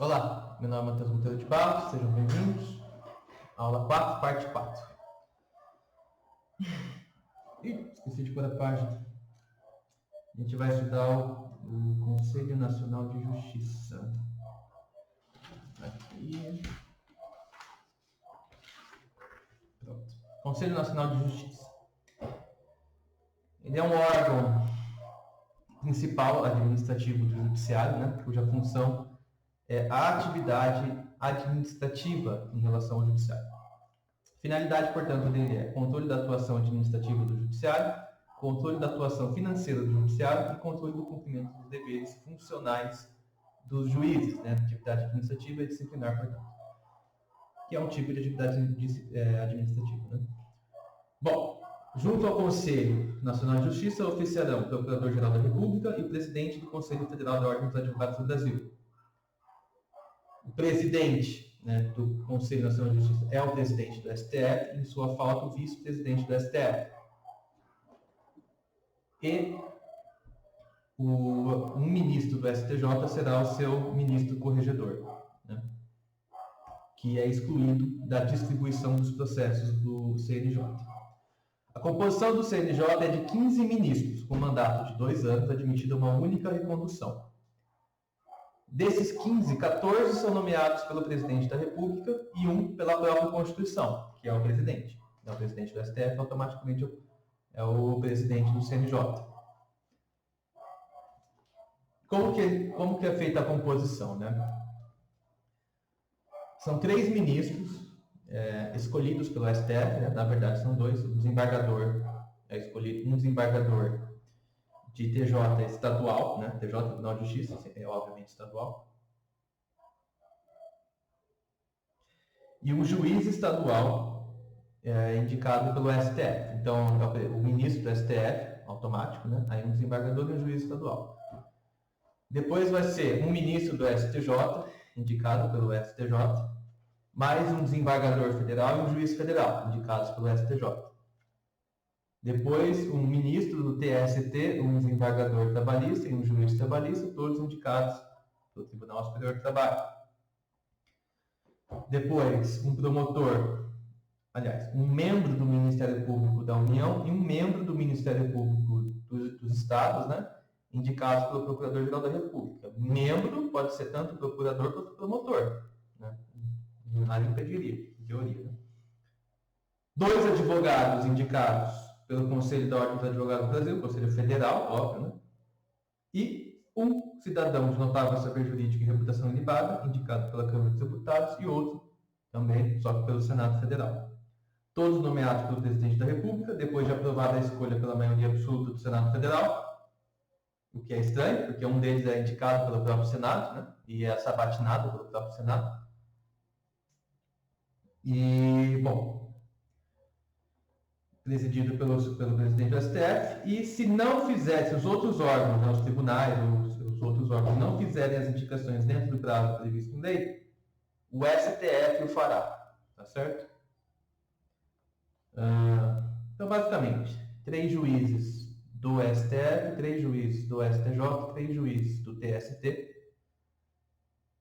Olá, meu nome é Matheus Monteiro de Barros, sejam bem-vindos. Aula 4, parte 4. Esqueci de pôr a página. A gente vai estudar o Conselho Nacional de Justiça. Aqui. Pronto. Conselho Nacional de Justiça. Ele é um órgão principal administrativo do Judiciário, né, cuja função é a atividade administrativa em relação ao Judiciário. A finalidade, portanto, dele é controle da atuação administrativa do Judiciário, controle da atuação financeira do Judiciário e controle do cumprimento dos deveres funcionais dos juízes, né, atividade administrativa e disciplinar, portanto, que é um tipo de atividade administrativa. Né? Bom, junto ao Conselho Nacional de Justiça oficiarão o Procurador-Geral da República e o Presidente do Conselho Federal da Ordem dos Advogados do Brasil. O presidente, né, do Conselho Nacional de Justiça é o presidente do STF, e, em sua falta, o vice-presidente do STF. E um ministro do STJ será o seu ministro corregedor, né, que é excluído da distribuição dos processos do CNJ. A composição do CNJ é de 15 ministros, com mandato de 2 anos, admitida uma única recondução. Desses 15, 14 são nomeados pelo presidente da República e um pela própria Constituição, que é o presidente. É o presidente do STF, automaticamente é o presidente do CNJ. Como que é feita a composição, né? São 3 ministros escolhidos pelo STF, né? Na verdade são 2, o desembargador é escolhido, um desembargador de TJ estadual, né? TJ, Tribunal de Justiça, é obviamente estadual. E um juiz estadual indicado pelo STF. Então, o ministro do STF, automático, né? Aí um desembargador e um juiz estadual. Depois vai ser um ministro do STJ, indicado pelo STJ, mais um desembargador federal e um juiz federal, indicados pelo STJ. Depois, um ministro do TST, um desembargador trabalhista e um juiz trabalhista, todos indicados pelo Tribunal Superior do Trabalho. Depois, um promotor, um membro do Ministério Público da União e um membro do Ministério Público dos Estados, né, indicados pelo Procurador-Geral da República. Membro pode ser tanto procurador quanto promotor, né? Nada impediria, em teoria. Né? 2 advogados indicados pelo Conselho da Ordem dos Advogados do Brasil, Conselho Federal, óbvio, né? E um cidadão de notável saber jurídico e reputação ilibada, indicado pela Câmara dos Deputados, e outro também, só que pelo Senado Federal. Todos nomeados pelo Presidente da República, depois de aprovada a escolha pela maioria absoluta do Senado Federal, o que é estranho, porque um deles é indicado pelo próprio Senado, né? E é sabatinado pelo próprio Senado. E, bom, presidido pelo presidente do STF, e se não fizesse os outros órgãos, né, os tribunais, os outros órgãos, não fizerem as indicações dentro do prazo previsto em lei, o STF o fará, tá certo? Então, basicamente, 3 juízes do STF, 3 juízes do STJ, 3 juízes do TST,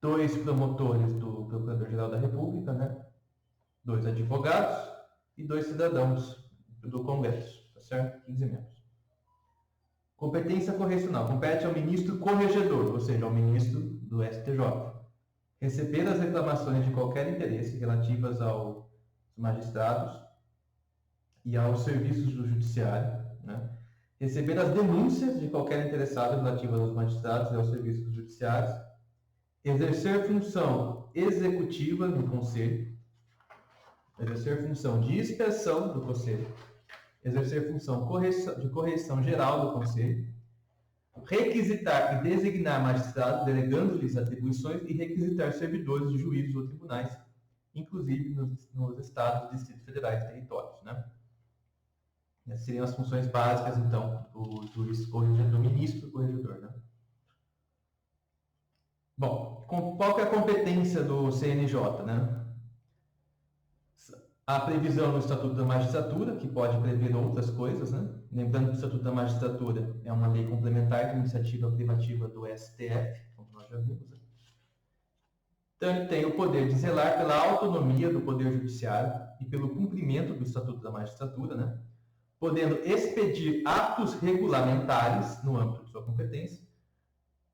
2 promotores do Procurador-Geral da República, né? 2 advogados e 2 cidadãos do Congresso, tá certo? 15 membros. Competência correcional. Compete ao ministro corregedor, ou seja, ao ministro do STJ, receber as reclamações de qualquer interesse relativas aos magistrados e aos serviços do judiciário, né? Receber as denúncias de qualquer interessado relativas aos magistrados e aos serviços judiciários, exercer função executiva no Conselho, exercer função de inspeção do Conselho, exercer função de correição geral do Conselho, requisitar e designar magistrados, delegando-lhes atribuições e requisitar servidores de juízos ou tribunais, inclusive nos estados, distritos federais e territórios, né? Essas seriam as funções básicas, então, do juiz corregedor, do ministro corregedor, né? Bom, qual que é a competência do CNJ, né? A previsão no Estatuto da Magistratura, que pode prever outras coisas, né? Lembrando que o Estatuto da Magistratura é uma lei complementar de iniciativa privativa do STF, como nós já vimos. Né? tem o poder de zelar pela autonomia do Poder Judiciário e pelo cumprimento do Estatuto da Magistratura, né? Podendo expedir atos regulamentares no âmbito de sua competência,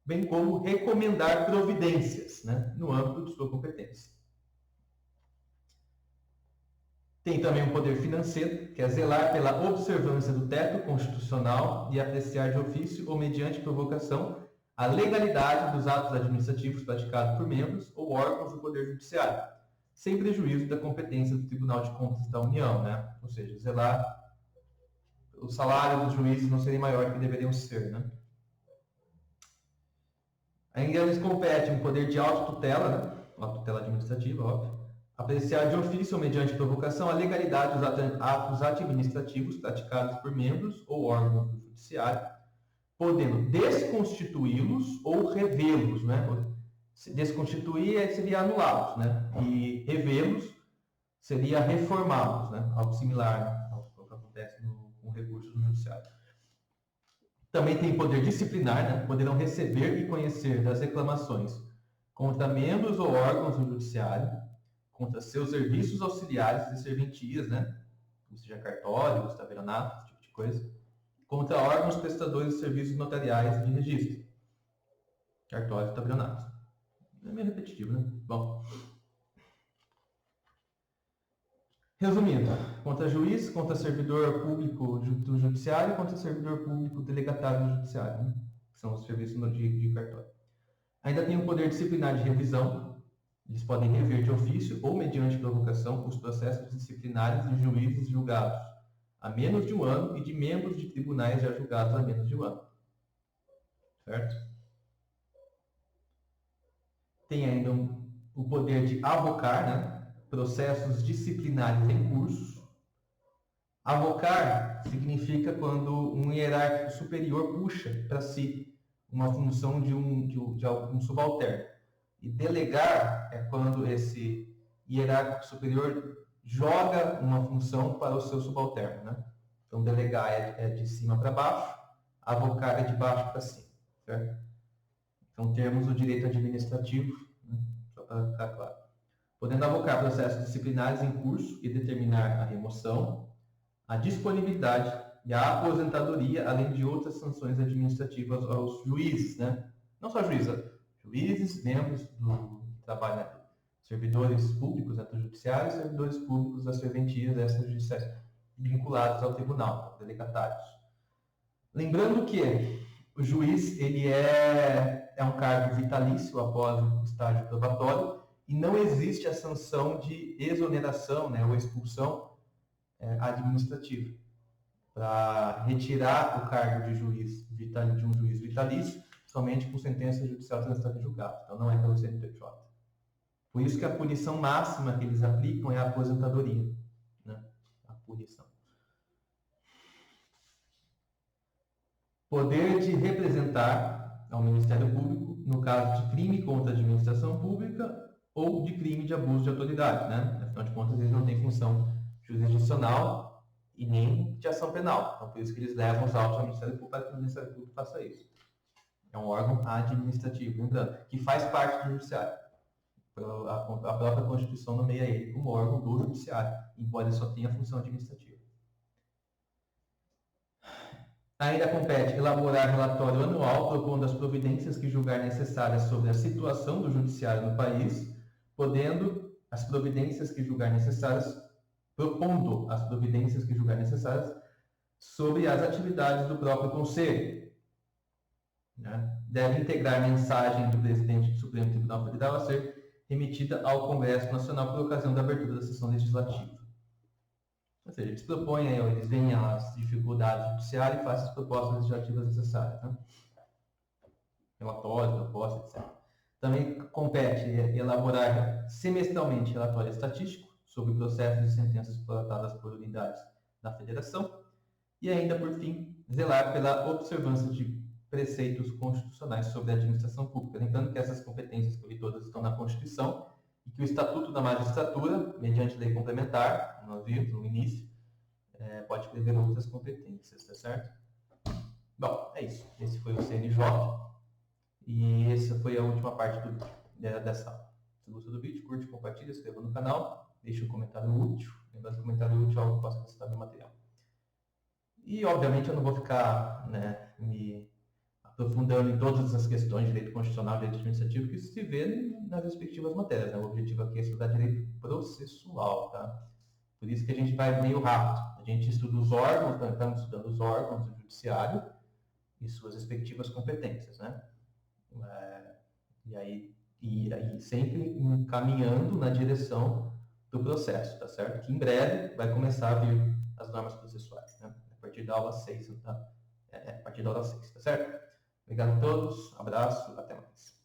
bem como recomendar providências, né, no âmbito de sua competência. Tem também um poder financeiro, que é zelar pela observância do teto constitucional e apreciar de ofício ou mediante provocação a legalidade dos atos administrativos praticados por membros ou órgãos do Poder Judiciário, sem prejuízo da competência do Tribunal de Contas da União, né? Ou seja, zelar o salário dos juízes não serem maior do que deveriam ser, né? Ainda eles competem um poder de autotutela, né? Autotutela administrativa, óbvio. Apreciar de ofício ou mediante provocação a legalidade dos atos administrativos praticados por membros ou órgãos do Judiciário, podendo desconstituí-los ou revê-los, né? Desconstituir seria anulá-los, né? E revê-los seria reformá-los, né? Algo similar ao que acontece com recursos no Judiciário. Também tem poder disciplinar, né? Poderão receber e conhecer das reclamações contra membros ou órgãos do Judiciário, contra seus serviços auxiliares e serventias, né? Ou seja, cartórios, tabelionatos, esse tipo de coisa, contra órgãos prestadores de serviços notariais e de registro, cartórios e tabelionatos. É meio repetitivo, né? Bom. Resumindo, contra juiz, contra servidor público do judiciário, contra servidor público delegatário do judiciário, né? Que são os serviços de cartório. Ainda tem o poder disciplinar de revisão. Eles podem rever de ofício ou mediante provocação os processos disciplinares de juízes julgados há menos de um ano e de membros de tribunais já julgados há menos de um ano. Certo? Tem ainda o poder de avocar, né? Processos disciplinares em curso. Avocar significa quando um hierárquico superior puxa para si uma função de algum subalterno. E delegar é quando esse hierárquico superior joga uma função para o seu subalterno, né? Então, delegar é de cima para baixo, avocar é de baixo para cima, certo? Então, temos o direito administrativo, né? Só para ficar claro. Podendo avocar processos disciplinares em curso e determinar a remoção, a disponibilidade e a aposentadoria, além de outras sanções administrativas aos juízes, né? Não só juízes, membros do trabalho, né? Servidores públicos, né, do judiciário, servidores públicos das serventias extrajudiciais vinculados ao tribunal, delegatários. Lembrando que o juiz ele é um cargo vitalício após o estágio probatório e não existe a sanção de exoneração, né, ou expulsão administrativa para retirar o cargo de juiz de um juiz vitalício somente com sentença judicial transitada em julgado. Então não é pelo CNPJ. Por isso que a punição máxima que eles aplicam é a aposentadoria, né? A punição. Poder de representar ao Ministério Público no caso de crime contra a administração pública ou de crime de abuso de autoridade, né? Afinal de contas, eles não têm função jurisdicional e nem de ação penal. Então, por isso que eles levam os autos ao Ministério Público para que o Ministério Público faça isso. É um órgão administrativo, lembrando, que faz parte do Judiciário. A própria Constituição nomeia ele como órgão do Judiciário, embora ele só tenha função administrativa. Ainda compete elaborar relatório anual propondo as providências que julgar necessárias sobre a situação do Judiciário no país, propondo as providências que julgar necessárias sobre as atividades do próprio Conselho. Né? Deve integrar mensagem do presidente do Supremo Tribunal Federal a ser remetida ao Congresso Nacional por ocasião da abertura da sessão legislativa. Ou seja, eles propõem, eles veem as dificuldades judiciárias e fazem as propostas legislativas necessárias. Né? Relatórios, propostas, etc. Também compete elaborar semestralmente relatório estatístico sobre processos e sentenças tratadas por unidades da Federação e ainda, por fim, zelar pela observância de preceitos constitucionais sobre a administração pública. Lembrando que essas competências que eu li todas estão na Constituição e que o Estatuto da Magistratura, mediante lei complementar, nós vimos no início, pode prever outras competências, tá certo? Bom, é isso. Esse foi o CNJ e essa foi a última parte dessa aula. Se gostou do vídeo, curte, compartilha, se inscreva no canal, deixe um comentário útil. Lembrando que comentário útil é algo que possa acrescentar meu material. E, obviamente, eu não vou ficar, né, me aprofundando em todas as questões de direito constitucional e direito administrativo que isso se vê nas respectivas matérias. Né? O objetivo aqui é estudar direito processual, tá? Por isso que a gente vai meio rápido. A gente estuda os órgãos, estamos estudando os órgãos do judiciário e suas respectivas competências, né? E aí sempre caminhando na direção do processo, tá certo? Que em breve vai começar a vir as normas processuais, né? A partir da aula 6, tá? A partir da aula 6, tá certo? Obrigado a todos, abraço, até mais.